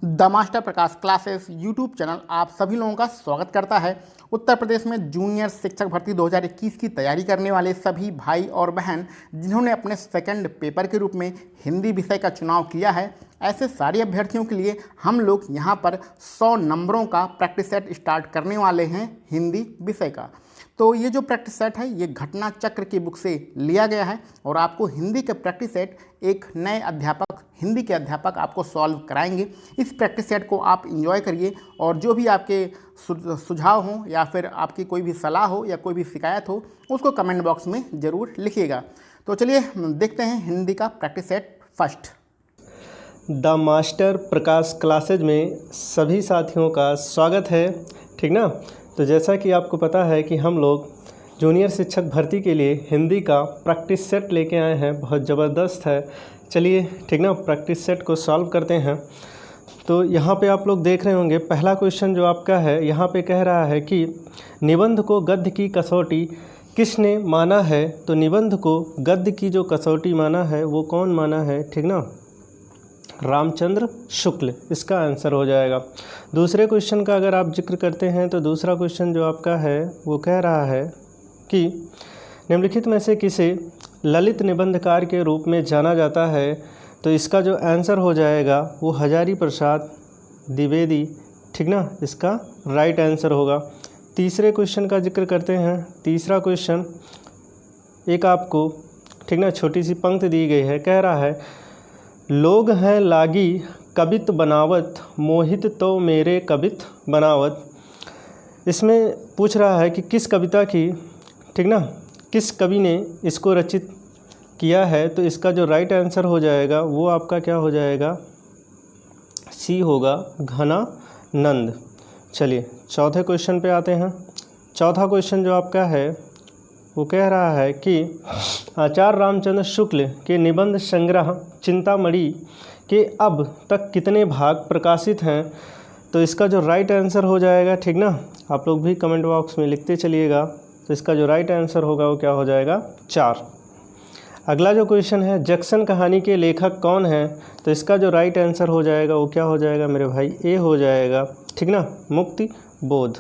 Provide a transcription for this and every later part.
The master Prakash classes YouTube channel आप सभी लोगों का स्वागत करता है। उत्तर प्रदेश में जूनियर शिक्षक भर्ती 2021 की तैयारी करने वाले सभी भाई और बहन जिन्होंने अपने सेकंड पेपर के रूप में हिंदी विषय का चुनाव किया है, ऐसे सारे अभ्यर्थियों के लिए हम लोग यहाँ पर 100 नंबरों का प्रैक्टिस सेट स्टार्ट करने वाले हैं हिंदी विषय का। तो ये जो प्रैक्टिस सेट है ये घटना चक्र की बुक से लिया गया है और आपको हिंदी के प्रैक्टिस सेट एक नए अध्यापक, हिंदी के अध्यापक आपको सॉल्व कराएंगे। इस प्रैक्टिस सेट को आप एंजॉय करिए और जो भी आपके सुझाव हों या फिर आपकी कोई भी सलाह हो या कोई भी शिकायत हो उसको कमेंट बॉक्स में ज़रूर लिखिएगा। तो चलिए देखते हैं हिंदी का practice set first. The master Prakash classes में सभी साथियों का स्वागत है, ठीक ना। तो जैसा कि आपको पता है कि हम लोग जूनियर शिक्षक भर्ती के लिए हिंदी का प्रैक्टिस सेट लेके आए हैं, बहुत ज़बरदस्त है। चलिए ठीक ना, प्रैक्टिस सेट को सॉल्व करते हैं। तो यहाँ पे आप लोग देख रहे होंगे पहला क्वेश्चन जो आपका है, यहाँ पे कह रहा है कि निबंध को गद्य की कसौटी किसने माना है। तो निबंध को गद्य की जो कसौटी माना है वो कौन माना है, ठीक ना, रामचंद्र शुक्ल, इसका आंसर हो जाएगा। दूसरे क्वेश्चन का अगर आप जिक्र करते हैं तो दूसरा क्वेश्चन जो आपका है वो कह रहा है कि निम्नलिखित में से किसे ललित निबंधकार के रूप में जाना जाता है। तो इसका जो आंसर हो जाएगा वो हजारी प्रसाद द्विवेदी, ठीक ना, इसका राइट आंसर होगा। तीसरे क्वेश्चन का जिक्र करते हैं। तीसरा क्वेश्चन एक आपको, ठीक ना, छोटी सी पंक्ति दी गई है, कह रहा है लोग हैं लागी कबित बनावत, मोहित तो मेरे कबित बनावत। इसमें पूछ रहा है कि किस कविता की, ठीक ना, किस कवि ने इसको रचित किया है। तो इसका जो राइट आंसर हो जाएगा वो आपका क्या हो जाएगा, सी होगा, घनानंद। चलिए चौथे क्वेश्चन पे आते हैं। चौथा क्वेश्चन जो आपका है वो कह रहा है कि आचार्य रामचंद्र शुक्ल के निबंध संग्रह चिंतामणि के अब तक कितने भाग प्रकाशित हैं। तो इसका जो राइट आंसर हो जाएगा, ठीक ना, आप लोग भी कमेंट बॉक्स में लिखते चलिएगा। तो इसका जो राइट आंसर होगा वो क्या हो जाएगा, 4। अगला जो क्वेश्चन है जैक्सन कहानी के लेखक कौन है। तो इसका जो राइट आंसर हो जाएगा वो क्या हो जाएगा मेरे भाई, ए हो जाएगा, ठीक ना, मुक्ति बोध।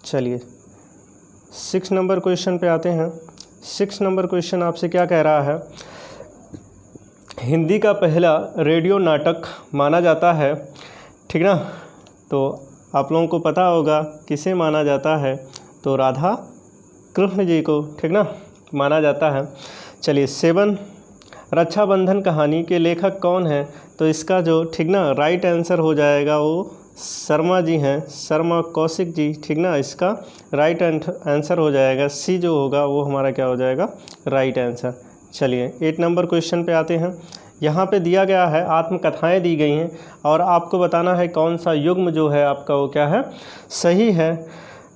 चलिए 6 नंबर क्वेश्चन पे आते हैं। 6 नंबर क्वेश्चन आपसे क्या कह रहा है, हिंदी का पहला रेडियो नाटक माना जाता है, ठीक ना। तो आप लोगों को पता होगा किसे माना जाता है, तो राधा कृष्ण जी को, ठीक ना, माना जाता है। चलिए 7 रक्षाबंधन कहानी के लेखक कौन है। तो इसका जो, ठीक ना, राइट आंसर हो जाएगा वो शर्मा जी हैं, शर्मा कौशिक जी, ठीक ना, इसका राइट आंसर हो जाएगा, सी जो होगा वो हमारा क्या हो जाएगा, राइट आंसर। चलिए 8 नंबर क्वेश्चन पे आते हैं। यहाँ पे दिया गया है आत्मकथाएं दी गई हैं और आपको बताना है कौन सा युग्म जो है आपका वो क्या है, सही है।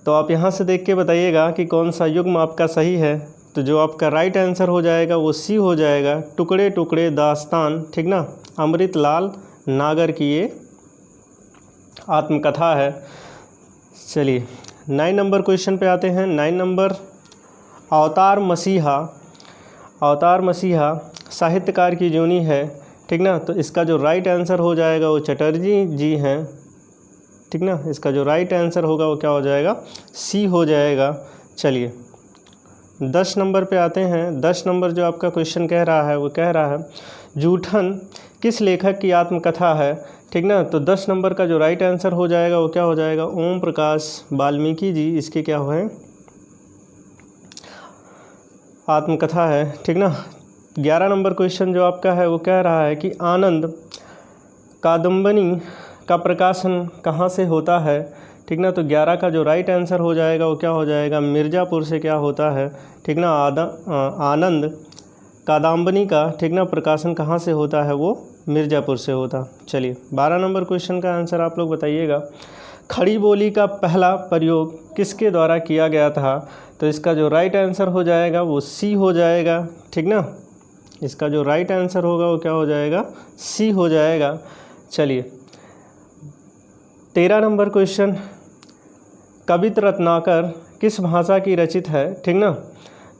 तो आप यहाँ से देख के बताइएगा कि कौन सा युग्म आपका सही है। तो जो आपका राइट आंसर हो जाएगा वो सी हो जाएगा, टुकड़े टुकड़े दास्तान, ठीक ना, अमृतलाल नागर की ये आत्मकथा है। चलिए 9 नंबर क्वेश्चन पे आते हैं। 9 नंबर अवतार मसीहा, अवतार मसीहा साहित्यकार की जूनी है, ठीक ना। तो इसका जो राइट आंसर हो जाएगा वो चटर्जी जी हैं, ठीक ना। इसका जो राइट आंसर होगा वो क्या हो जाएगा, सी हो जाएगा। चलिए 10 नंबर पे आते हैं। 10 नंबर जो आपका क्वेश्चन कह रहा है वो कह रहा है जूठन किस लेखक की आत्मकथा है, ठीक ना। तो 10 नंबर का जो राइट आंसर हो जाएगा वो क्या हो जाएगा, ओम प्रकाश वाल्मीकि जी इसके क्या हुए आत्मकथा है, ठीक ना। 11 नंबर क्वेश्चन जो आपका है वो कह रहा है कि आनंद कादम्बनी का प्रकाशन कहाँ से होता है, ठीक ना। तो 11 का जो राइट आंसर हो जाएगा वो क्या हो जाएगा, मिर्ज़ापुर से क्या होता है, ठीक ना। आनंद कादम्बनी का, ठीक ना, प्रकाशन कहाँ से होता है, वो मिर्ज़ापुर से होता। चलिए 12 नंबर क्वेश्चन का आंसर आप लोग बताइएगा। खड़ी बोली का पहला प्रयोग किसके द्वारा किया गया था। तो इसका जो राइट आंसर हो जाएगा वो सी हो जाएगा, ठीक ना। इसका जो राइट आंसर होगा वो क्या हो जाएगा, सी हो जाएगा। चलिए 13 नंबर क्वेश्चन कवित रत्नाकर किस भाषा की रचित है, ठीक ना।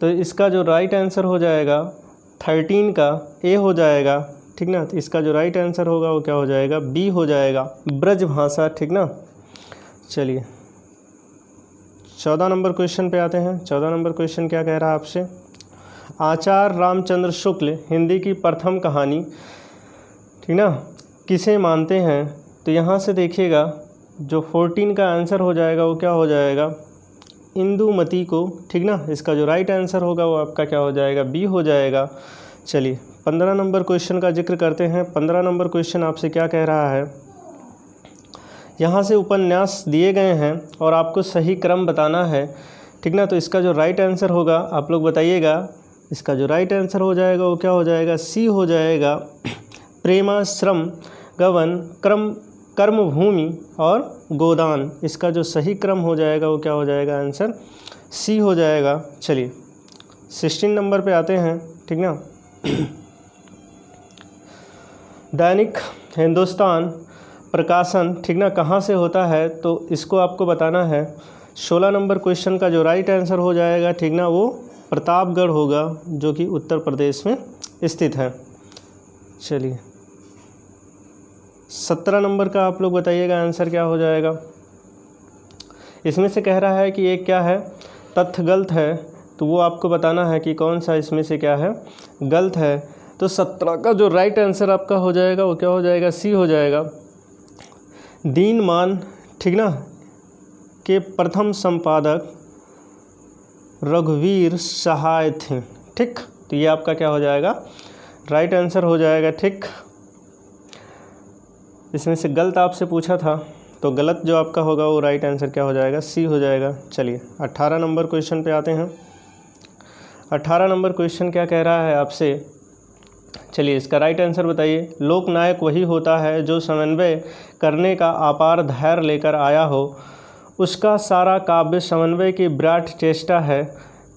तो इसका जो राइट आंसर हो जाएगा 13 का ए हो जाएगा, ठीक ना। तो इसका जो राइट आंसर होगा वो क्या हो जाएगा, बी हो जाएगा, ब्रज भाषा, ठीक ना। चलिए 14 नंबर क्वेश्चन पे आते हैं। 14 नंबर क्वेश्चन क्या कह रहा है आपसे, आचार्य रामचंद्र शुक्ल हिंदी की प्रथम कहानी, ठीक ना, किसे मानते हैं। तो यहाँ से देखिएगा जो 14 का आंसर हो जाएगा वो क्या हो जाएगा, इंदुमती को, ठीक ना। इसका जो राइट आंसर होगा वो आपका क्या हो जाएगा, बी हो जाएगा। चलिए 15 नंबर क्वेश्चन का जिक्र करते हैं। 15 नंबर क्वेश्चन आपसे क्या कह रहा है, यहाँ से उपन्यास दिए गए हैं और आपको सही क्रम बताना है, ठीक ना। तो इसका जो राइट आंसर होगा आप लोग बताइएगा। इसका जो राइट आंसर हो जाएगा वो क्या हो जाएगा, सी हो जाएगा, प्रेमाश्रम, गवन, कर्मभूमि और गोदान। इसका जो सही क्रम हो जाएगा वो क्या हो जाएगा, आंसर सी हो जाएगा। चलिए 16 नंबर पे आते हैं, ठीक ना। दैनिक हिंदुस्तान प्रकाशन, ठीक ना, कहाँ से होता है, तो इसको आपको बताना है। 16 नंबर क्वेश्चन का जो राइट आंसर हो जाएगा, ठीक ना, वो प्रतापगढ़ होगा जो कि उत्तर प्रदेश में स्थित है। चलिए 17 नंबर का आप लोग बताइएगा आंसर क्या हो जाएगा। इसमें से कह रहा है कि एक क्या है, तथ्य गलत है, तो वो आपको बताना है कि कौन सा इसमें से क्या है, गलत है। तो 17 का जो राइट आंसर आपका हो जाएगा वो क्या हो जाएगा, सी हो जाएगा। दीनमान, ठीक ना, के प्रथम संपादक रघुवीर सहाय थे, ठीक। तो ये आपका क्या हो जाएगा, राइट आंसर हो जाएगा, ठीक। इसमें से गलत आपसे पूछा था तो गलत जो आपका होगा वो राइट आंसर क्या हो जाएगा, सी हो जाएगा। चलिए 18 नंबर क्वेश्चन पे आते हैं। 18 नंबर क्वेश्चन क्या कह रहा है आपसे, चलिए इसका राइट आंसर बताइए। लोकनायक वही होता है जो समन्वय करने का अपार धैर्य लेकर आया हो, उसका सारा काव्य समन्वय की विराट चेष्टा है।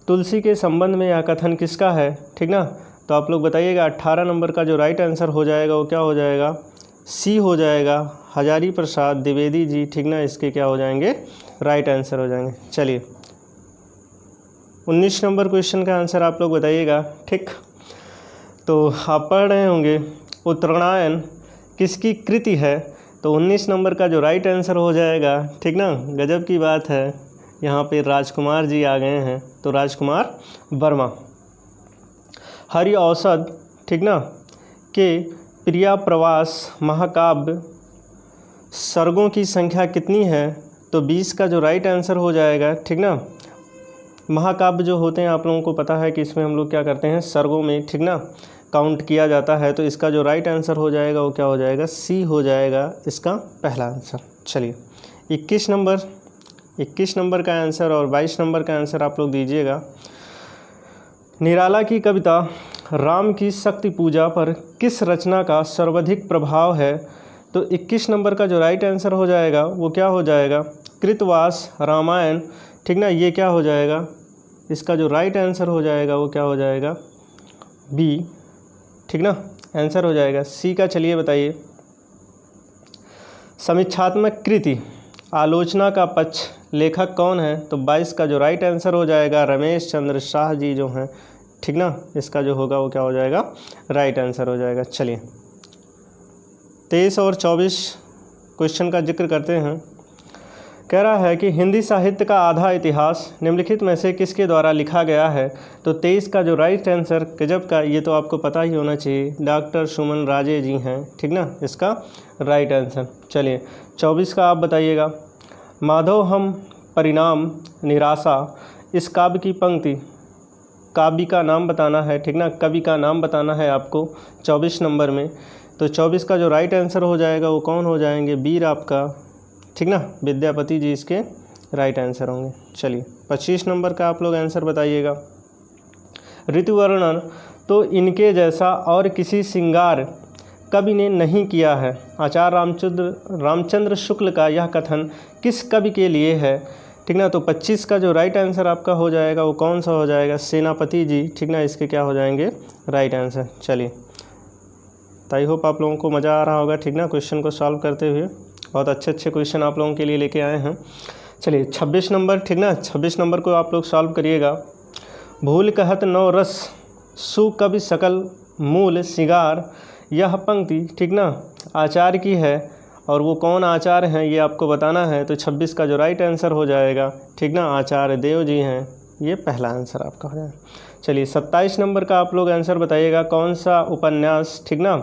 तुलसी के संबंध में यह कथन किसका है, ठीक ना। तो आप लोग बताइएगा 18 नंबर का जो राइट आंसर हो जाएगा वो क्या हो जाएगा, सी हो जाएगा, हजारी प्रसाद द्विवेदी जी, ठीक ना। इसके क्या हो जाएंगे, राइट आंसर हो जाएंगे। चलिए 19 नंबर क्वेश्चन का आंसर आप लोग बताइएगा, ठीक। तो आप पढ़ रहे होंगे उत्तरायण किसकी कृति है, तो 19 नंबर का जो राइट आंसर हो जाएगा, ठीक ना। गजब की बात है, यहाँ पे राजकुमार जी आ गए हैं, तो राजकुमार वर्मा। हरि औषध, ठीक ना, के प्रिया प्रवास महाकाव्य सर्गों की संख्या कितनी है, तो 20 का जो राइट आंसर हो जाएगा, ठीक ना। महाकाव्य जो होते हैं आप लोगों को पता है कि इसमें हम लोग क्या करते हैं, सर्गों में, ठीक ना, काउंट किया जाता है। तो इसका जो राइट आंसर हो जाएगा वो क्या हो जाएगा, सी हो जाएगा, इसका पहला आंसर। चलिए 21 नंबर का आंसर और 22 नंबर का आंसर आप लोग दीजिएगा। निराला की कविता राम की शक्ति पूजा पर किस रचना का सर्वाधिक प्रभाव है, तो 21 नंबर का जो राइट आंसर हो जाएगा वो क्या हो जाएगा, कृतवास रामायण, ठीक ना। ये क्या हो जाएगा, इसका जो राइट आंसर हो जाएगा वो क्या हो जाएगा, बी, ठीक ना, आंसर हो जाएगा सी का। चलिए बताइए समीक्षात्मक कृति आलोचना का पक्ष लेखक कौन है, तो 22 का जो राइट आंसर हो जाएगा रमेश चंद्र शाह जी जो हैं, ठीक ना। इसका जो होगा वो क्या हो जाएगा, राइट आंसर हो जाएगा। चलिए 23 और 24 क्वेश्चन का जिक्र करते हैं। कह रहा है कि हिंदी साहित्य का आधा इतिहास निम्नलिखित में से किसके द्वारा लिखा गया है, तो 23 का जो राइट आंसर गजब का, ये तो आपको पता ही होना चाहिए, डॉक्टर सुमन राजे जी हैं, ठीक ना, इसका राइट आंसर। चलिए 24 का आप बताइएगा। माधव हम परिणाम निराशा, इस काव्य की पंक्ति, काव्य का नाम बताना है, ठीक ना, कवि का नाम बताना है आपको 24 नंबर में। तो 24 का जो राइट आंसर हो जाएगा वो कौन हो जाएंगे, वीर आपका, ठीक ना, विद्यापति जी इसके राइट आंसर होंगे। चलिए 25 नंबर का आप लोग आंसर बताइएगा। ऋतु वर्णन तो इनके जैसा और किसी श्रृंगार कवि ने नहीं किया है। आचार्य रामचंद्र शुक्ल का यह कथन किस कवि के लिए है, ठीक ना। तो 25 का जो राइट आंसर आपका हो जाएगा वो कौन सा हो जाएगा, सेनापति जी, ठीक ना, इसके क्या हो जाएंगे, राइट आंसर। चलिए तो आई होप आप लोगों को मज़ा आ रहा होगा, ठीक ना, क्वेश्चन को सॉल्व करते हुए। बहुत अच्छे क्वेश्चन आप लोगों के लिए लेके आए हैं। चलिए 26 नंबर, ठीक ना, 26 नंबर को आप लोग सॉल्व करिएगा। भूल कहत नौ रस सु कवि सकल मूल सिगार, यह पंक्ति, ठीक ना, आचार्य की है और वो कौन आचार्य हैं ये आपको बताना है। तो 26 का जो राइट आंसर हो जाएगा, ठीक ना, आचार्य देव जी हैं। ये पहला आंसर आपका हो जाएगा। चलिए 27 नंबर का आप लोग आंसर बताइएगा, कौन सा उपन्यास, ठीक ना,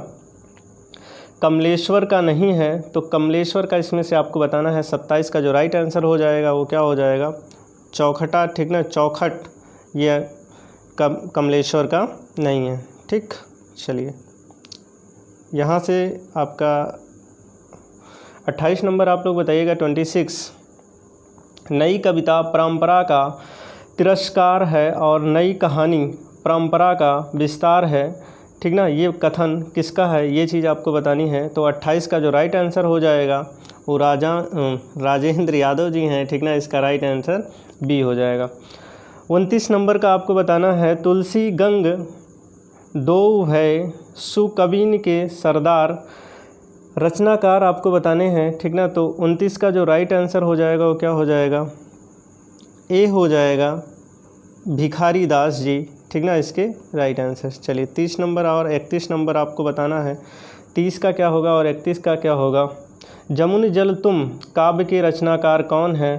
कमलेश्वर का नहीं है। तो कमलेश्वर का इसमें से आपको बताना है। 27 का जो राइट आंसर हो जाएगा वो क्या हो जाएगा, चौखटा, ठीक ना, चौखट, ये कमलेश्वर का नहीं है। ठीक, चलिए यहाँ से आपका 28 नंबर आप लोग बताइएगा। 26, नई कविता परंपरा का तिरस्कार है और नई कहानी परंपरा का विस्तार है, ठीक ना। ये कथन किसका है, ये चीज़ आपको बतानी है। तो 28 का जो राइट आंसर हो जाएगा वो राजेंद्र यादव जी हैं, ठीक ना। इसका राइट आंसर बी हो जाएगा। 29 नंबर का आपको बताना है, तुलसी गंग दो है सुकबीन के सरदार, रचनाकार आपको बताने हैं, ठीक ना। तो 29 का जो राइट आंसर हो जाएगा वो क्या हो जाएगा, ए हो जाएगा, भिखारी दास जी, ठीक ना, इसके राइट आंसर। चलिए 30 नंबर और 31 नंबर आपको बताना है। 30 का क्या होगा और 31 का क्या होगा। जमुन जल तुम काव्य के रचनाकार कौन है।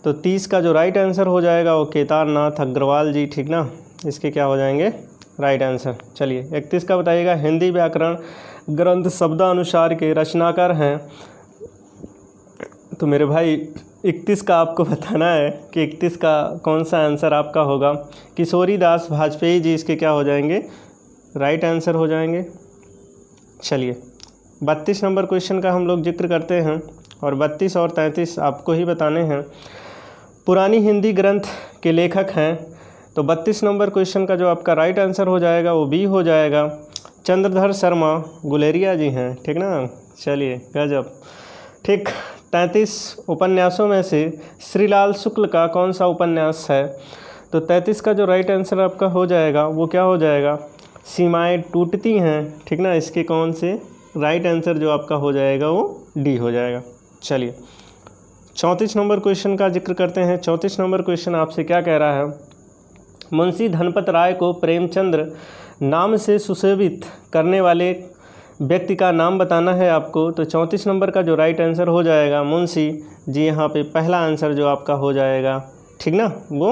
तो 30 का जो राइट आंसर हो जाएगा वो केदारनाथ अग्रवाल जी, ठीक ना, इसके क्या हो जाएंगे, राइट आंसर। चलिए 31 का बताइएगा, हिंदी व्याकरण ग्रंथ शब्दानुसार के रचनाकार हैं। तो मेरे भाई 31 का आपको बताना है कि 31 का कौन सा आंसर आपका होगा। किशोरी दास वाजपेयी जी इसके क्या हो जाएंगे, राइट आंसर हो जाएंगे। चलिए 32 नंबर क्वेश्चन का हम लोग जिक्र करते हैं और 32 और 33 आपको ही बताने हैं। पुरानी हिंदी ग्रंथ के लेखक हैं। तो 32 नंबर क्वेश्चन का जो आपका राइट आंसर हो जाएगा वो बी हो जाएगा, चंद्रधर शर्मा गुलेरिया जी हैं, ठीक ना। चलिए गजब। ठीक, 33 उपन्यासों में से श्रीलाल शुक्ल का कौन सा उपन्यास है। तो 33 का जो राइट आंसर आपका हो जाएगा वो क्या हो जाएगा, सीमाएं टूटती हैं, ठीक ना। इसके कौन से राइट आंसर जो आपका हो जाएगा वो डी हो जाएगा। चलिए 34 नंबर क्वेश्चन का जिक्र करते हैं। 34 नंबर क्वेश्चन आपसे क्या कह रहा है, मुंशी धनपत राय को प्रेमचंद्र नाम से सुशोभित करने वाले व्यक्ति का नाम बताना है आपको। तो 34 नंबर का जो राइट आंसर हो जाएगा मुंशी जी, यहाँ पे पहला आंसर जो आपका हो जाएगा, ठीक ना, वो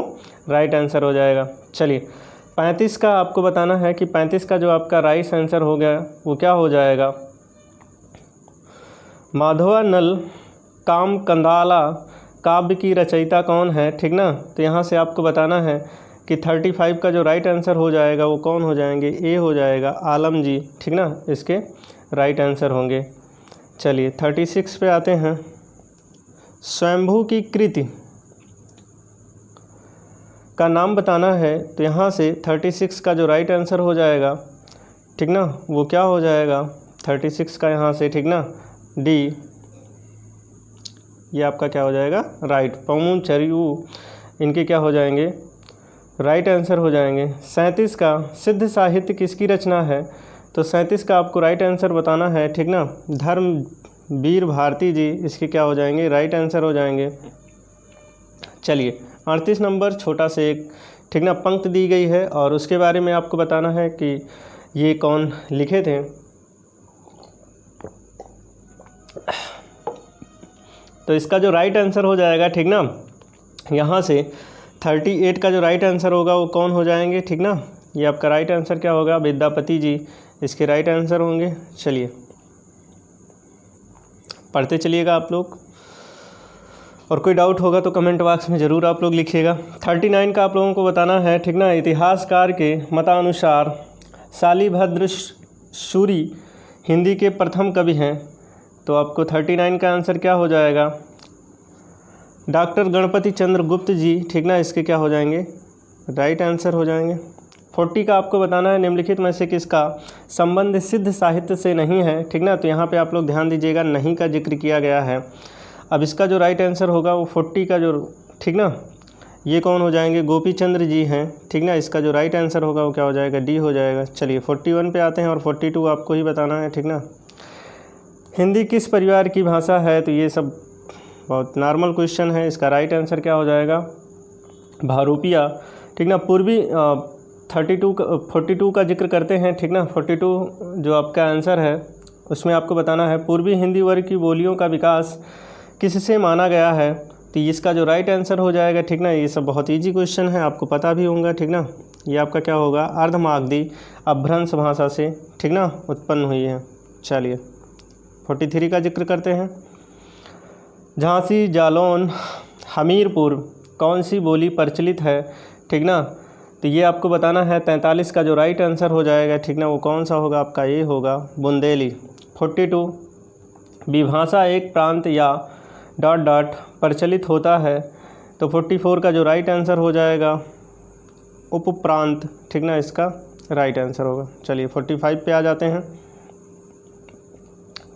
राइट आंसर हो जाएगा। चलिए 35 का आपको बताना है कि 35 का जो आपका राइट आंसर हो गया वो क्या हो जाएगा, माधवानल काम कंदाला काव्य की रचयिता कौन है, ठीक ना। तो यहाँ से आपको बताना है कि 35 का जो राइट आंसर हो जाएगा वो कौन हो जाएंगे, ए हो जाएगा, आलम जी, ठीक ना, इसके राइट आंसर होंगे। चलिए 36 पे आते हैं। स्वयंभू की कृति का नाम बताना है। तो यहाँ से 36 का जो राइट आंसर हो जाएगा, ठीक ना, वो क्या हो जाएगा 36 का यहाँ से, ठीक ना, डी, ये आपका क्या हो जाएगा, राइट। पवन चरियू इनके क्या हो जाएंगे, राइट आंसर हो जाएंगे। 37 का सिद्ध साहित्य किसकी रचना है। तो 37 का आपको राइट आंसर बताना है, ठीक ना, धर्मवीर भारती जी, इसके क्या हो जाएंगे, राइट आंसर हो जाएंगे। चलिए 38 नंबर छोटा से एक, ठीक ना, पंक्ति दी गई है और उसके बारे में आपको बताना है कि ये कौन लिखे थे। तो इसका जो राइट आंसर हो जाएगा, ठीक ना, यहाँ से 38 का जो राइट आंसर होगा वो कौन हो जाएंगे, ठीक ना, ये आपका राइट आंसर क्या होगा, विद्यापति जी, इसके राइट आंसर होंगे। चलिए पढ़ते चलिएगा आप लोग, और कोई डाउट होगा तो कमेंट बॉक्स में ज़रूर आप लोग लिखिएगा। 39 का आप लोगों को बताना है, ठीक ना, इतिहासकार के मतानुसार शालिभद्र सूरी हिंदी के प्रथम कवि हैं। तो आपको 39 का आंसर क्या हो जाएगा, डॉक्टर गणपति चंद्र गुप्त जी, ठीक ना, इसके क्या हो जाएंगे, राइट आंसर हो जाएंगे। 40 का आपको बताना है, निम्नलिखित में से किसका संबंध सिद्ध साहित्य से नहीं है, ठीक ना। तो यहाँ पे आप लोग ध्यान दीजिएगा, नहीं का जिक्र किया गया है। अब इसका जो राइट आंसर होगा वो 40 का जो, ठीक ना, ये कौन हो जाएंगे, गोपी चंद्र जी हैं, ठीक ना। इसका जो राइट आंसर होगा वो क्या हो जाएगा, डी हो जाएगा। चलिए 41 पे आते हैं और 42 आपको ही बताना है, ठीक ना। हिंदी किस परिवार की भाषा है। तो ये सब बहुत नॉर्मल क्वेश्चन है। इसका राइट आंसर क्या हो जाएगा, भारूपिया, ठीक ना। 42 का जिक्र करते हैं, ठीक ना। 42 जो आपका आंसर है उसमें आपको बताना है पूर्वी हिंदी वर्ग की बोलियों का विकास किससे माना गया है। तो इसका जो राइट आंसर हो जाएगा, ठीक ना। ये सब बहुत इजी क्वेश्चन है, आपको पता भी होगा, ठीक ना। ये आपका क्या होगा, अर्धमागधी अपभ्रंश भाषा से, ठीक ना, उत्पन्न हुई है। चलिए 43 का जिक्र करते हैं। झांसी, जालौन, हमीरपुर कौन सी बोली प्रचलित है, ठीक ना। तो ये आपको बताना है। 43 का जो राइट आंसर हो जाएगा, ठीक ना, वो कौन सा होगा आपका, ये होगा बुंदेली। 42 विभाषा एक प्रांत या ... प्रचलित होता है। तो 44 का जो राइट आंसर हो जाएगा उपप्रांत, ठीक ना, इसका राइट आंसर होगा। चलिए 45 पे आ जाते हैं,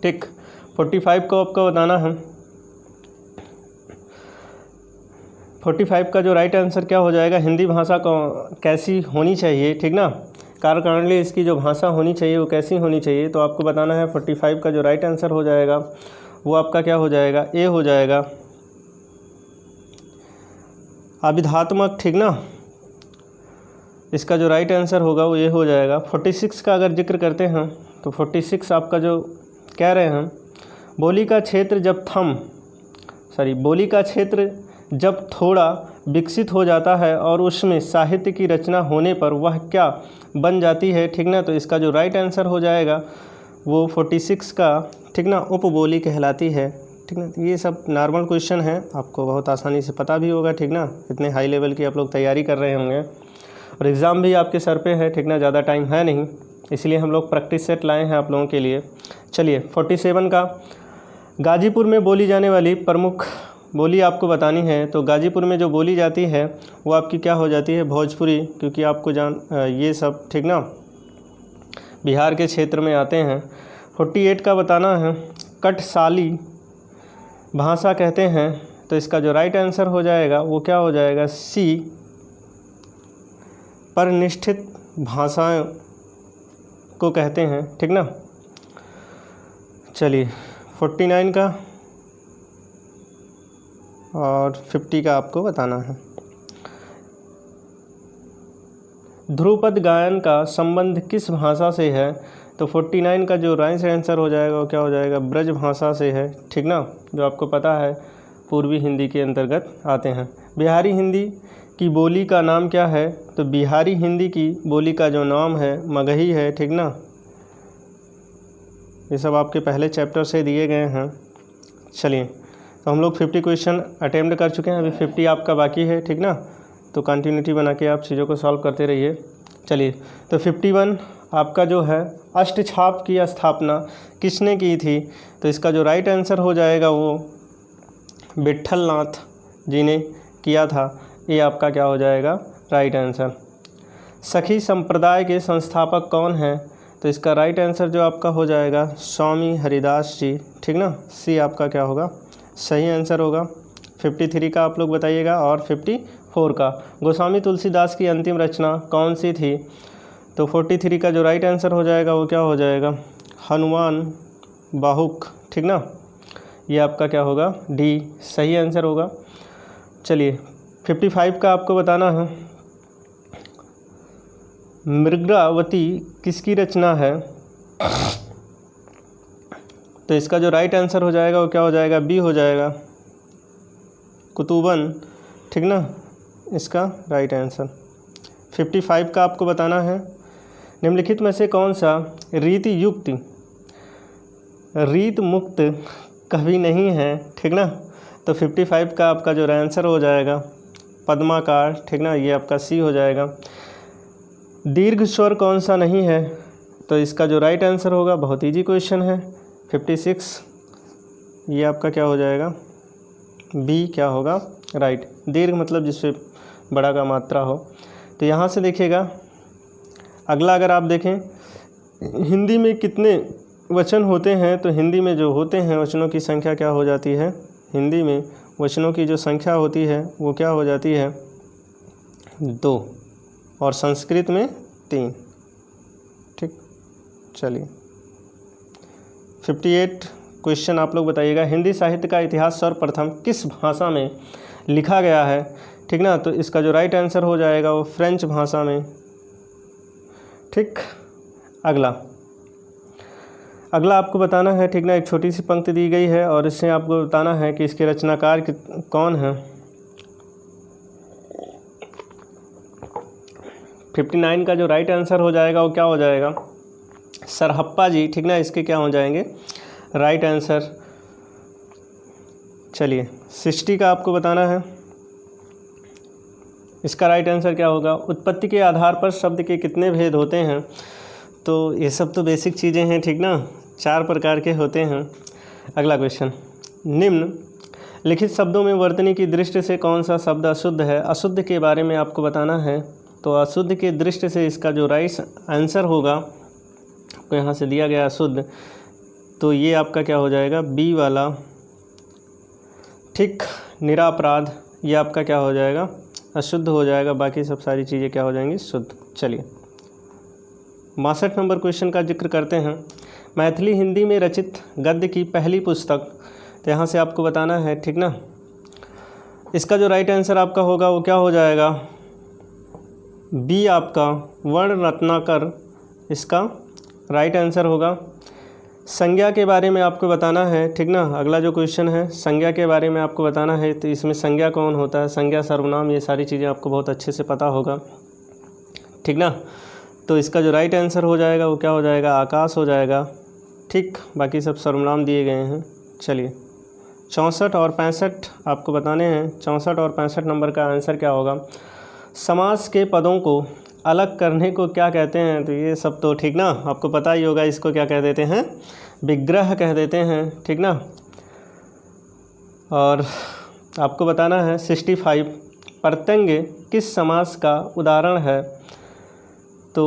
ठीक। 45 को आपको बताना है। 45 का जो राइट आंसर क्या हो जाएगा, हिंदी भाषा को कैसी होनी चाहिए, ठीक ना। कार्यकारिणी इसकी जो भाषा होनी चाहिए वो कैसी होनी चाहिए। तो आपको बताना है 45 का जो राइट आंसर हो जाएगा वो आपका क्या हो जाएगा, ए हो जाएगा अभिधात्मक, ठीक ना। इसका जो राइट आंसर होगा वो ये हो जाएगा। 46 का अगर जिक्र करते हैं तो 46 आपका जो कह रहे हैं, बोली का क्षेत्र जब थोड़ा विकसित हो जाता है और उसमें साहित्य की रचना होने पर वह क्या बन जाती है, ठीक ना। तो इसका जो राइट आंसर हो जाएगा वो 46 का, ठीक ना, उपबोली कहलाती है, ठीक ना। ये सब नॉर्मल क्वेश्चन है, आपको बहुत आसानी से पता भी होगा, ठीक ना। इतने हाई लेवल की आप लोग तैयारी कर रहे होंगे और एग्ज़ाम भी आपके सर पे है, ठीक ना। ज़्यादा टाइम है नहीं, इसलिए हम लोग प्रैक्टिस सेट लाए हैं आप लोगों के लिए। चलिए 47 का गाजीपुर में बोली जाने वाली प्रमुख बोली आपको बतानी है। तो गाजीपुर में जो बोली जाती है वो आपकी क्या हो जाती है, भोजपुरी, क्योंकि आपको ये सब, ठीक ना, बिहार के क्षेत्र में आते हैं। 48 का बताना है कटसाली भाषा कहते हैं। तो इसका जो राइट आंसर हो जाएगा वो क्या हो जाएगा, सी परनिष्ठित भाषाएं को कहते हैं, ठीक ना। चलिए 49 का और 50 का आपको बताना है। ध्रुपद गायन का संबंध किस भाषा से है। तो 49 का जो राइट आंसर हो जाएगा वो क्या हो जाएगा, ब्रज भाषा से है, ठीक ना, जो आपको पता है पूर्वी हिंदी के अंतर्गत आते हैं। बिहारी हिंदी की बोली का नाम क्या है। तो बिहारी हिंदी की बोली का जो नाम है मगही है, ठीक ना। ये सब आपके पहले चैप्टर से दिए गए हैं। चलिए तो हम लोग 50 क्वेश्चन अटेम्प्ट कर चुके हैं, अभी 50 आपका बाकी है, ठीक ना। तो कंटिन्यूटी बना के आप चीज़ों को सॉल्व करते रहिए। चलिए तो 51 आपका जो है अष्टछाप की स्थापना किसने की थी। तो इसका जो राइट आंसर हो जाएगा वो विट्ठल नाथ जी ने किया था। ये आपका क्या हो जाएगा, राइट आंसर। सखी संप्रदाय के संस्थापक कौन हैं। तो इसका राइट आंसर जो आपका हो जाएगा स्वामी हरिदास जी, ठीक ना। सी आपका क्या होगा, सही आंसर होगा। 53 का आप लोग बताइएगा और 54 का गोस्वामी तुलसीदास की अंतिम रचना कौन सी थी। तो 43 का जो राइट आंसर हो जाएगा वो क्या हो जाएगा, हनुमान बाहुक, ठीक ना। ये आपका क्या होगा, डी सही आंसर होगा। चलिए 55 का आपको बताना है मृगावती किसकी रचना है। तो इसका जो राइट आंसर हो जाएगा वो क्या हो जाएगा, बी हो जाएगा कुतुबन, ठीक ना, इसका राइट आंसर। 55 का आपको बताना है निम्नलिखित में से कौन सा रीत मुक्त कवि नहीं है, ठीक ना। तो 55 का आपका जो आंसर हो जाएगा पद्माकार, ठीक ना, ये आपका सी हो जाएगा। दीर्घ स्वर कौन सा नहीं है। तो इसका जो राइट आंसर होगा, बहुत इजी क्वेश्चन है, 56, ये आपका क्या हो जाएगा, बी क्या होगा, राइट। दीर्घ मतलब जिससे बड़ा का मात्रा हो। तो यहाँ से देखिएगा अगला, अगर आप देखें हिंदी में कितने वचन होते हैं। तो हिंदी में जो होते हैं वचनों की संख्या क्या हो जाती है, हिंदी में वचनों की जो संख्या होती है वो क्या हो जाती है, 2, और संस्कृत में 3, ठीक। चलिए 58 क्वेश्चन आप लोग बताइएगा हिंदी साहित्य का इतिहास सर्वप्रथम किस भाषा में लिखा गया है, ठीक ना। तो इसका जो राइट आंसर हो जाएगा वो फ्रेंच भाषा में, ठीक। अगला आपको बताना है, ठीक ना, एक छोटी सी पंक्ति दी गई है और इससे आपको बताना है कि इसके रचनाकार कौन है। 59 का जो राइट आंसर हो जाएगा वो क्या हो जाएगा, सरहप्पा जी, ठीक ना, इसके क्या हो जाएंगे राइट आंसर। चलिए 60 का आपको बताना है, इसका राइट आंसर क्या होगा। उत्पत्ति के आधार पर शब्द के कितने भेद होते हैं, तो ये सब तो बेसिक चीज़ें हैं, ठीक ना, 4 प्रकार के होते हैं। अगला क्वेश्चन, निम्न लिखित शब्दों में वर्तनी की दृष्टि से कौन सा शब्द अशुद्ध है। अशुद्ध के बारे में आपको बताना है, तो अशुद्ध के दृष्टि से इसका जो राइट आंसर होगा, तो यहाँ से दिया गया अशुद्ध, तो ये आपका क्या हो जाएगा, बी वाला, ठीक, निरापराध, ये आपका क्या हो जाएगा, अशुद्ध हो जाएगा। बाकी सब सारी चीज़ें क्या हो जाएंगी, शुद्ध। चलिए 62 नंबर क्वेश्चन का जिक्र करते हैं। मैथिली हिंदी में रचित गद्य की पहली पुस्तक, तो यहाँ से आपको बताना है, ठीक ना। इसका जो राइट आंसर आपका होगा वो क्या हो जाएगा, बी आपका वर्ण रत्नाकर, इसका राइट आंसर होगा। संज्ञा के बारे में आपको बताना है, ठीक ना। अगला जो क्वेश्चन है संज्ञा के बारे में आपको बताना है, तो इसमें संज्ञा कौन होता है, संज्ञा सर्वनाम, ये सारी चीज़ें आपको बहुत अच्छे से पता होगा, ठीक ना। तो इसका जो राइट आंसर हो जाएगा वो क्या हो जाएगा, आकाश हो जाएगा, ठीक। बाकी सब सर्वनाम दिए गए हैं। चलिए 64 और 65 आपको बताने हैं। 64 और 65 नंबर का आंसर क्या होगा, समास के पदों को अलग करने को क्या कहते हैं। तो ये सब तो ठीक ना आपको पता ही होगा, इसको क्या कह देते हैं, विग्रह कह देते हैं, ठीक ना। और आपको बताना है 65, प्रत्यंग किस समास का उदाहरण है। तो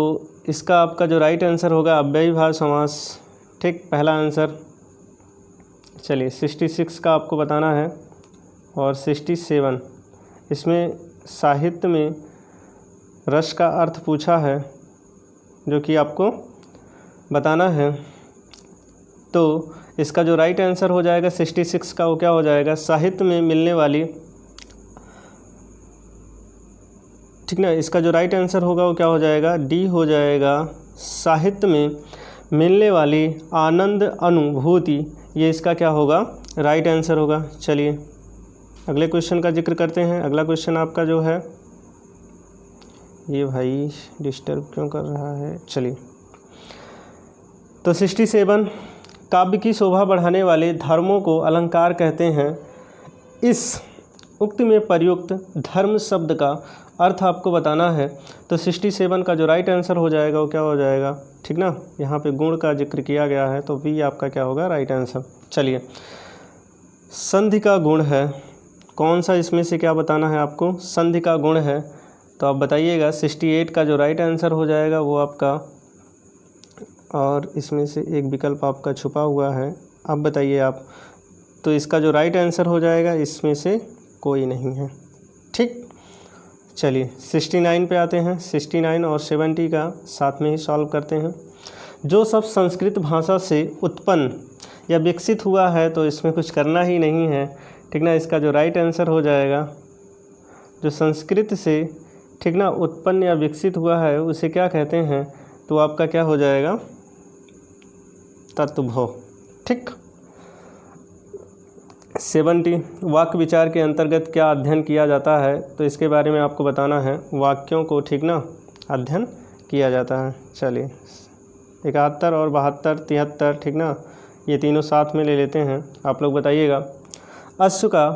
इसका आपका जो राइट आंसर होगा अव्ययीभाव समास, ठीक, पहला आंसर। चलिए 66 का आपको बताना है और 67, इसमें साहित्य में रस का अर्थ पूछा है, जो कि आपको बताना है। तो इसका जो राइट आंसर हो जाएगा 66 का, वो क्या हो जाएगा, साहित्य में मिलने वाली, ठीक ना। इसका जो राइट आंसर होगा वो क्या हो जाएगा, डी हो जाएगा, साहित्य में मिलने वाली आनंद अनुभूति, ये इसका क्या होगा, राइट आंसर होगा। चलिए अगले क्वेश्चन का जिक्र करते हैं। अगला क्वेश्चन आपका जो है, ये भाई डिस्टर्ब क्यों कर रहा है। चलिए तो 67, काव्य की शोभा बढ़ाने वाले धर्मों को अलंकार कहते हैं। इस उक्ति में प्रयुक्त धर्म शब्द का अर्थ आपको बताना है। तो 67 का जो राइट आंसर हो जाएगा वो क्या हो जाएगा, ठीक ना। यहाँ पे गुण का जिक्र किया गया है, तो बी आपका क्या होगा, राइट आंसर। चलिए संधि का गुण है, कौन सा इसमें से क्या बताना है आपको, संधि का गुण है, तो आप बताइएगा। 68 का जो राइट आंसर हो जाएगा वो आपका, और इसमें से एक विकल्प आपका छुपा हुआ है, अब बताइए आप। तो इसका जो राइट आंसर हो जाएगा इसमें से कोई नहीं है, ठीक। चलिए 69 पे आते हैं। 69 और 70 का साथ में ही सॉल्व करते हैं। जो सब संस्कृत भाषा से उत्पन्न या विकसित हुआ है, तो इसमें कुछ करना ही नहीं है, ठीक ना। इसका जो राइट आंसर हो जाएगा, जो संस्कृत से, ठीक ना, उत्पन्न या विकसित हुआ है उसे क्या कहते हैं, तो आपका क्या हो जाएगा, तत्वभव, ठीक। 70, वाक्य विचार के अंतर्गत क्या अध्ययन किया जाता है, तो इसके बारे में आपको बताना है। वाक्यों को, ठीक ना, अध्ययन किया जाता है। चलिए 71 और 72, 73, ठीक ना, ये तीनों साथ में ले लेते हैं, आप लोग बताइएगा। अश्व का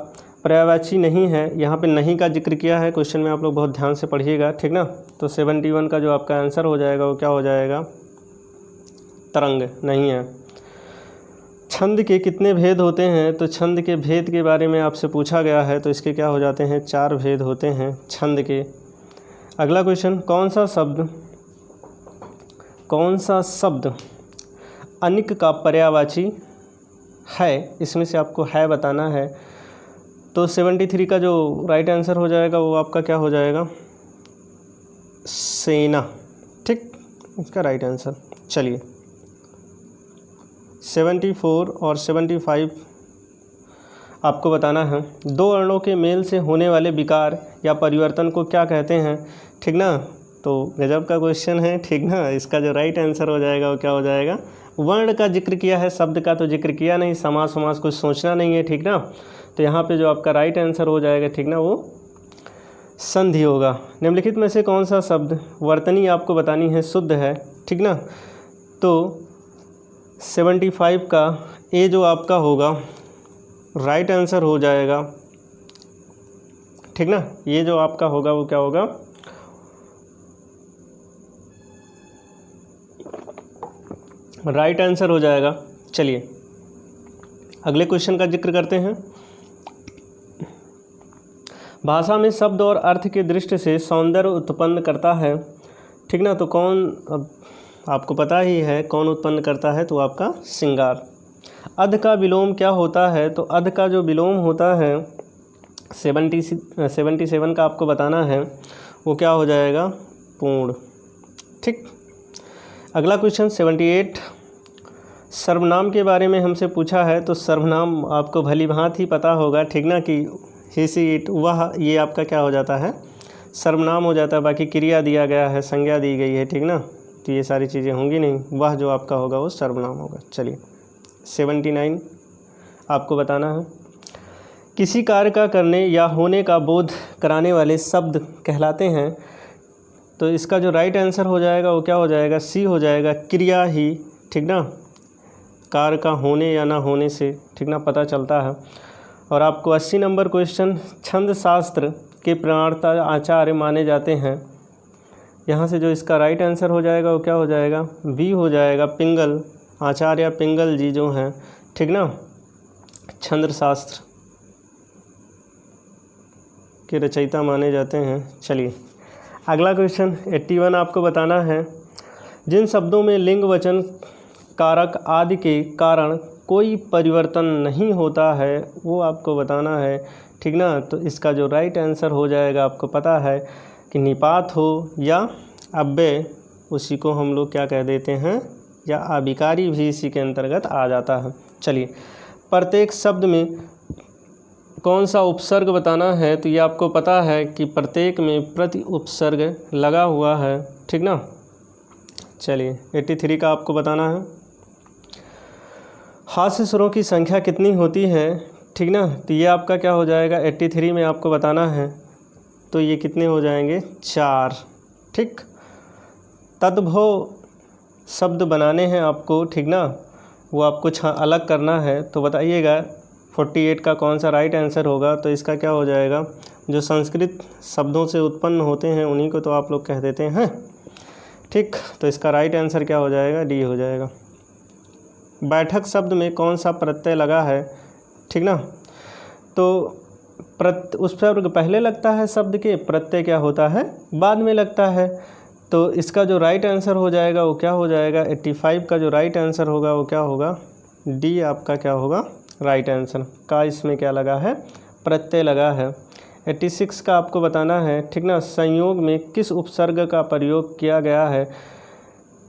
पर्यायवाची नहीं है, यहाँ पे नहीं का जिक्र किया है क्वेश्चन में, आप लोग बहुत ध्यान से पढ़िएगा, ठीक ना। तो 71 का जो आपका आंसर हो जाएगा वो क्या हो जाएगा, तरंग नहीं है। छंद के कितने भेद होते हैं, तो छंद के भेद के बारे में आपसे पूछा गया है, तो इसके क्या हो जाते हैं, 4 भेद होते हैं छंद के। अगला क्वेश्चन, कौन सा शब्द अनिक का पर्यायवाची है, इसमें से आपको है बताना है। तो 73 का जो राइट आंसर हो जाएगा वो आपका क्या हो जाएगा, सेना, ठीक, इसका राइट आंसर। चलिए 74 और 75 आपको बताना है। दो वर्णों के मेल से होने वाले विकार या परिवर्तन को क्या कहते हैं, ठीक ना। तो गजब का क्वेश्चन है, ठीक ना। इसका जो राइट आंसर हो जाएगा वो क्या हो जाएगा, वर्ण का जिक्र किया है, शब्द का तो जिक्र किया नहीं, समास समास कुछ सोचना नहीं है, ठीक ना। तो यहाँ पे जो आपका राइट आंसर हो जाएगा, ठीक ना, वो संधि होगा। निम्नलिखित में से कौन सा शब्द वर्तनी आपको बतानी है शुद्ध है, ठीक ना। तो 75 का ए जो आपका होगा राइट आंसर हो जाएगा, ठीक ना। ये जो आपका होगा वो क्या होगा, राइट आंसर हो जाएगा। चलिए अगले क्वेश्चन का जिक्र करते हैं। भाषा में शब्द और अर्थ की दृष्टि से सौंदर्य उत्पन्न करता है, ठीक ना। तो कौन, अब आपको पता ही है कौन उत्पन्न करता है, तो आपका श्रृंगार। अध का विलोम क्या होता है, तो अध का जो विलोम होता है 77 का आपको बताना है, वो क्या हो जाएगा, पूर्ण, ठीक। अगला क्वेश्चन 78, सर्वनाम के बारे में हमसे पूछा है। तो सर्वनाम आपको भली भांति पता होगा, ठीक ना, कि ही सी इट वह, ये आपका क्या हो जाता है, सर्वनाम हो जाता है। बाकी क्रिया दिया गया है, संज्ञा दी गई है, ठीक ना, तो ये सारी चीज़ें होंगी नहीं, वह जो आपका होगा वो सर्वनाम होगा। चलिए 79 आपको बताना है। किसी कार्य का करने या होने का बोध कराने वाले शब्द कहलाते हैं। तो इसका जो राइट आंसर हो जाएगा वो क्या हो जाएगा, सी हो जाएगा, क्रिया ही, ठीक ना। कार्य का होने या ना होने से, ठीक ना, पता चलता है। और आपको 80 नंबर क्वेश्चन, छंद शास्त्र के प्रणेता आचार्य माने जाते हैं। यहाँ से जो इसका राइट आंसर हो जाएगा वो क्या हो जाएगा, बी हो जाएगा, पिंगल, आचार्य पिंगल जी जो हैं, ठीक ना, छंद शास्त्र के रचयिता माने जाते हैं। चलिए अगला क्वेश्चन 81 आपको बताना है। जिन शब्दों में लिंग वचन कारक आदि के कारण कोई परिवर्तन नहीं होता है वो आपको बताना है, ठीक ना। तो इसका जो राइट आंसर हो जाएगा, आपको पता है कि निपात हो या अव्यय, उसी को हम लोग क्या कह देते हैं, या अभिकारी भी इसी के अंतर्गत आ जाता है। चलिए प्रत्येक शब्द में कौन सा उपसर्ग बताना है। तो ये आपको पता है कि प्रत्येक में प्रति उपसर्ग लगा हुआ है, ठीक ना। चलिए 83 का आपको बताना है। हास्य स्वरों की संख्या कितनी होती है, ठीक ना। तो ये आपका क्या हो जाएगा, 83 में आपको बताना है। तो ये कितने हो जाएंगे, 4, ठीक। तद्भव शब्द बनाने हैं आपको, ठीक ना, वो आपको अलग करना है। तो बताइएगा 48 का कौन सा राइट आंसर होगा। तो इसका क्या हो जाएगा, जो संस्कृत शब्दों से उत्पन्न होते हैं उन्हीं को तो आप लोग कह देते हैं, ठीक। तो इसका राइट आंसर क्या हो जाएगा, डी हो जाएगा। बैठक शब्द में कौन सा प्रत्यय लगा है, ठीक ना। तो उस पर पहले लगता है शब्द के, प्रत्यय क्या होता है, बाद में लगता है। तो इसका जो राइट आंसर हो जाएगा वो क्या हो जाएगा, 85 का जो राइट आंसर होगा वो क्या होगा, डी आपका क्या होगा, राइट आंसर का। इसमें क्या लगा है, प्रत्यय लगा है। 86 का आपको बताना है, ठीक ना। संयोग में किस उपसर्ग का प्रयोग किया गया है।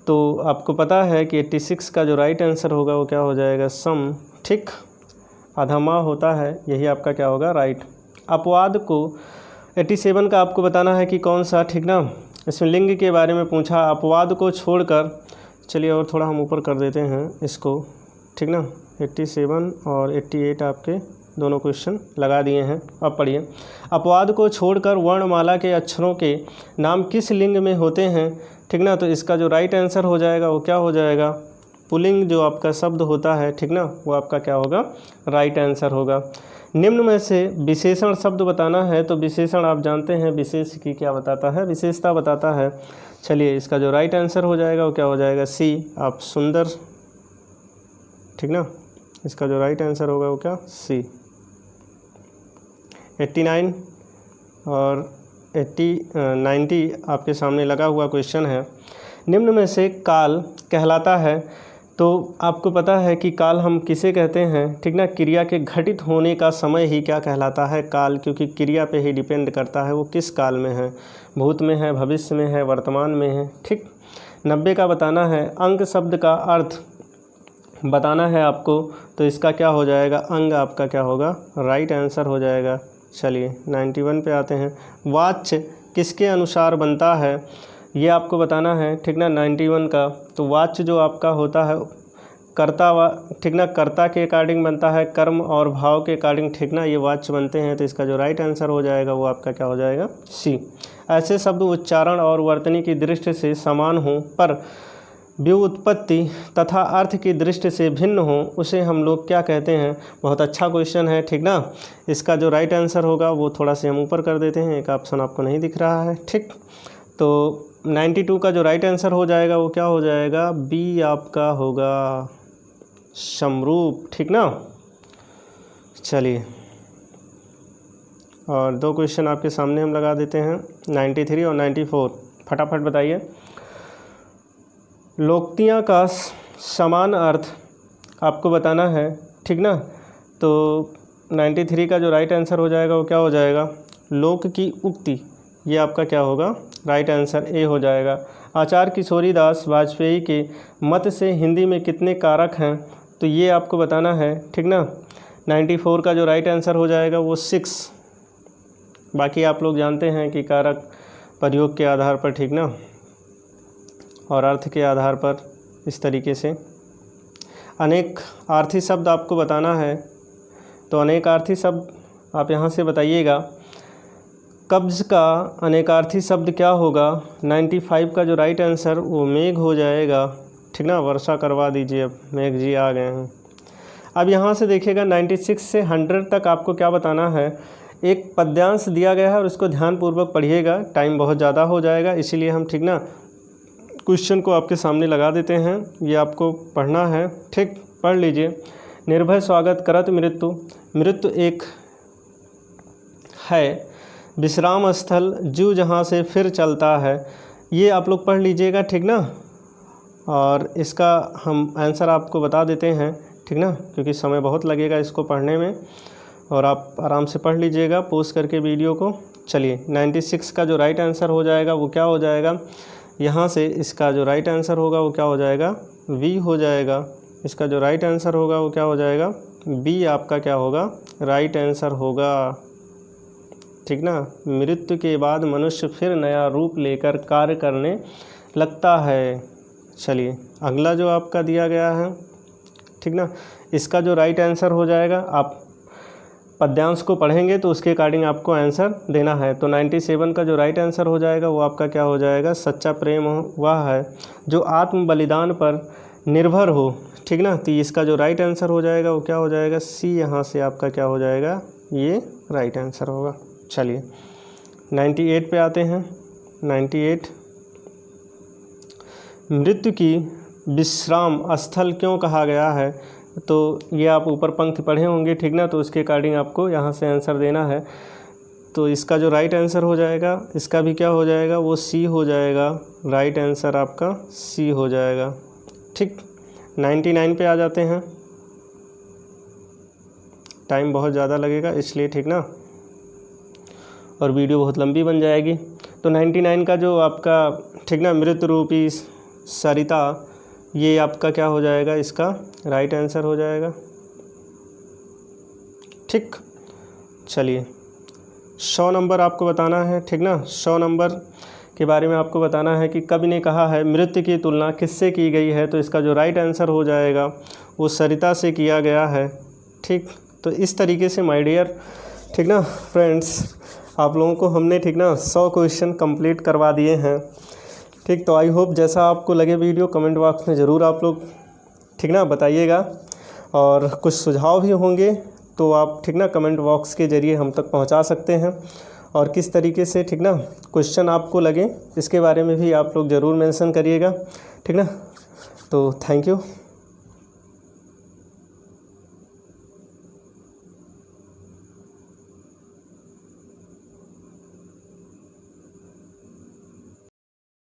तो आपको पता है कि 86 का जो राइट आंसर होगा वो क्या हो जाएगा, सम, ठीक। अधमा होता है, यही आपका क्या होगा, राइट। अपवाद को 87 का आपको बताना है कि कौन सा, ठीक ना। इसमें लिंग के बारे में पूछा, अपवाद को छोड़कर, चलिए और थोड़ा हम ऊपर कर देते हैं इसको, ठीक ना। 87 और 88 आपके दोनों क्वेश्चन लगा दिए हैं। अब पढ़िए, अपवाद को छोड़कर वर्णमाला के अक्षरों के नाम किस लिंग में होते हैं, ठीक ना। तो इसका जो राइट आंसर हो जाएगा वो क्या हो जाएगा, पुल्लिंग जो आपका शब्द होता है, ठीक ना, वो आपका क्या होगा, राइट आंसर होगा। निम्न में से विशेषण शब्द बताना है। तो विशेषण आप जानते हैं विशेष की क्या बताता है, विशेषता बताता है। चलिए इसका जो राइट आंसर हो जाएगा वो क्या हो जाएगा, सी, आप सुंदर, ठीक ना। इसका जो राइट आंसर होगा वो क्या, सी। 89 और 90 आपके सामने लगा हुआ क्वेश्चन है। निम्न में से काल कहलाता है। तो आपको पता है कि काल हम किसे कहते हैं, ठीक ना। क्रिया के घटित होने का समय ही क्या कहलाता है, काल, क्योंकि क्रिया पे ही डिपेंड करता है वो किस काल में है, भूत में है, भविष्य में है, वर्तमान में है, ठीक। 90 का बताना है। अंक शब्द का अर्थ बताना है आपको। तो इसका क्या हो जाएगा, अंग आपका क्या होगा, राइट आंसर हो जाएगा। चलिए 91 पे आते हैं। वाच्य किसके अनुसार बनता है। ये आपको बताना है, ठीक ना। 91 का तो वाच्य जो आपका होता है कर्ता ठीक ना, कर्ता के अकॉर्डिंग बनता है, कर्म और भाव के अकॉर्डिंग, ठीक ना, ये वाच्य बनते हैं। तो इसका जो राइट आंसर हो जाएगा वो आपका क्या हो जाएगा, सी। ऐसे शब्द उच्चारण और वर्तनी की दृष्टि से समान हों पर व्युत्पत्ति तथा अर्थ की दृष्टि से भिन्न हो, उसे हम लोग क्या कहते हैं। बहुत अच्छा क्वेश्चन है, ठीक ना। इसका जो राइट आंसर होगा वो थोड़ा से हम ऊपर कर देते हैं, एक ऑप्शन आपको नहीं दिख रहा है, ठीक। तो 92 का जो राइट आंसर हो जाएगा वो क्या हो जाएगा, बी आपका होगा समरूप, ठीक ना। चलिए और दो क्वेश्चन आपके सामने हम लगा देते हैं, 93 और 94, फटाफट बताइए। लोकोक्तियाँ का समान अर्थ आपको बताना है, ठीक ना। तो 93 का जो राइट आंसर हो जाएगा वो क्या हो जाएगा, लोक की उक्ति, ये आपका क्या होगा, राइट आंसर ए हो जाएगा। आचार्य किशोरीदास वाजपेयी के मत से हिंदी में कितने कारक हैं, तो ये आपको बताना है, ठीक ना। 94 का जो राइट आंसर हो जाएगा वो 6। बाकी आप लोग जानते हैं कि कारक प्रयोग के आधार पर, ठीक ना, और अर्थ के आधार पर इस तरीके से। अनेक आर्थी शब्द आपको बताना है, तो अनेक आर्थी शब्द आप यहाँ से बताइएगा। कब्ज का अनेकार्थी शब्द क्या होगा, 95 का जो राइट आंसर वो मेघ हो जाएगा, ठीक ना। वर्षा करवा दीजिए, अब मेघ जी आ गए हैं। अब यहाँ से देखिएगा 96 से 100 तक आपको क्या बताना है, एक पद्यांश दिया गया है और उसको ध्यानपूर्वक पढ़िएगा, टाइम बहुत ज़्यादा हो जाएगा, इसीलिए हम, ठीक ना, क्वेश्चन को आपके सामने लगा देते हैं, ये आपको पढ़ना है, ठीक। पढ़ लीजिए। निर्भय स्वागत करत मृत्यु, मृत्यु एक है विश्राम स्थल जो जहाँ से फिर चलता है, ये आप लोग पढ़ लीजिएगा, ठीक ना। और इसका हम आंसर आपको बता देते हैं, ठीक ना, क्योंकि समय बहुत लगेगा इसको पढ़ने में, और आप आराम से पढ़ लीजिएगा पोस्ट करके वीडियो को। चलिए 96 का जो राइट आंसर हो जाएगा वो क्या हो जाएगा, यहाँ से इसका जो राइट आंसर होगा वो क्या हो जाएगा, वी हो जाएगा। इसका जो राइट आंसर होगा वो क्या हो जाएगा, बी आपका क्या होगा, राइट आंसर होगा, ठीक ना। मृत्यु के बाद मनुष्य फिर नया रूप लेकर कार्य करने लगता है। चलिए अगला जो आपका दिया गया है, ठीक ना, इसका जो राइट आंसर हो जाएगा, आप पद्यांश को पढ़ेंगे तो उसके अकॉर्डिंग आपको आंसर देना है। तो 97 का जो राइट आंसर हो जाएगा वो आपका क्या हो जाएगा, सच्चा प्रेम वह है जो आत्म बलिदान पर निर्भर हो, ठीक ना। तो इसका जो राइट आंसर हो जाएगा वो क्या हो जाएगा, सी। यहाँ से आपका क्या हो जाएगा, ये राइट आंसर होगा। चलिए 98 पे आते हैं। 98, मृत्यु की विश्राम स्थल क्यों कहा गया है, तो ये आप ऊपर पंक्ति पढ़े होंगे, ठीक ना। तो उसके अकॉर्डिंग आपको यहाँ से आंसर देना है। तो इसका जो राइट आंसर हो जाएगा, इसका भी क्या हो जाएगा, वो सी हो जाएगा। राइट आंसर आपका सी हो जाएगा, ठीक। 99 पे आ जाते हैं, टाइम बहुत ज़्यादा लगेगा इसलिए, ठीक ना, और वीडियो बहुत लंबी बन जाएगी। तो 99 का जो आपका, ठीक ना, मृत रूपी सरिता, ये आपका क्या हो जाएगा, इसका राइट आंसर हो जाएगा, ठीक। चलिए 100 नंबर आपको बताना है, ठीक ना। 100 नंबर के बारे में आपको बताना है कि कवि ने कहा है मृत्यु की तुलना किससे की गई है, तो इसका जो राइट आंसर हो जाएगा वो सरिता से किया गया है, ठीक। तो इस तरीके से माय डियर, ठीक ना फ्रेंड्स, आप लोगों को हमने, ठीक ना, 100 क्वेश्चन कंप्लीट करवा दिए हैं, ठीक। तो आई होप जैसा आपको लगे वीडियो कमेंट बॉक्स में ज़रूर आप लोग, ठीक ना, बताइएगा। और कुछ सुझाव भी होंगे तो आप, ठीक ना, कमेंट बॉक्स के ज़रिए हम तक पहुंचा सकते हैं। और किस तरीके से, ठीक ना, क्वेश्चन आपको लगे इसके बारे में भी आप लोग ज़रूर मेंशन करिएगा, ठीक ना। तो थैंक यू।